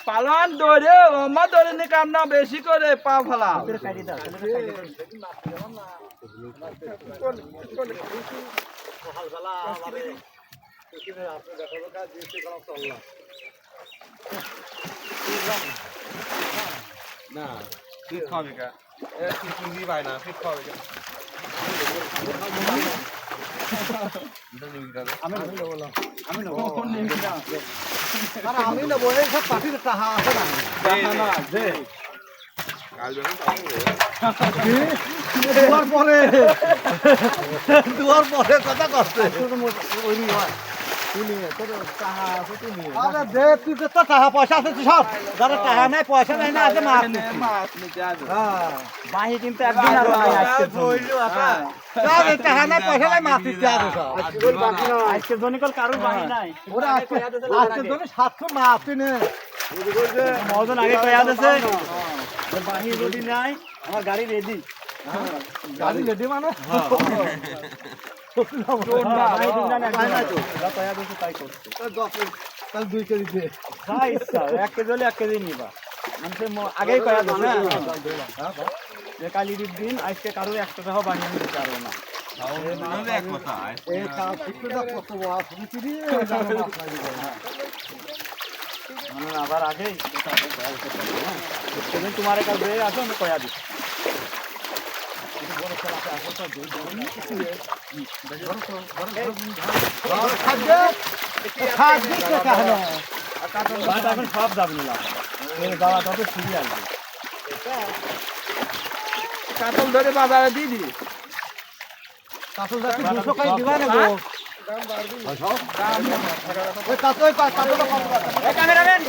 পালন দৌড়ে ওমা দৌড়ে নি কাম না বেশি করে পা ফেলা না ঠিক খাবে কা এ ঠিক নিবি ভাই না ঠিক খাবে কা আমি নেবো এই সব পাখির টাহা আছে না দুয়ার পরে কথা করছে তুই তো টাকা পয়সা আছে সব যারা টাকা নাই পয়সা নাই না আছে বাহি কিন্তু একদিন আর টাকা নাই পয়সা নাই মাছ দিতে আছে সব আজকে জনিকল কারোর বাহি নাই ওরা আজকের জন্য 700 মাছ কিনে মজন আগে কয়া দিছে বাহি যদি নাই আমার গাড়ি রেডি গাড়ি রেডি মানে তাহলে 2 কেজি দে খাই ইচ্ছা 1 কেজি হলে 1 কেজি নিবা মানুষের আগেই কয়া দিছে না যে কালি দিন আজকে কারোর 100 টাকা বানিয়ে নিতে পারবে না এই কাজ শিখতে কত মাছ বিক্রি মানে আবার আগেই সেদিন তোমার কাছে আসো আমি কয়া দিই এখন সব যাবে নিলাম যাওয়া তত ফিরে আসবে কাতল ধরে বাজারে দিয়ে দিবি কাতল দাঁড়ি 200 টাকা দিবা না গো ওই কাতল ক্যামেরাম্যান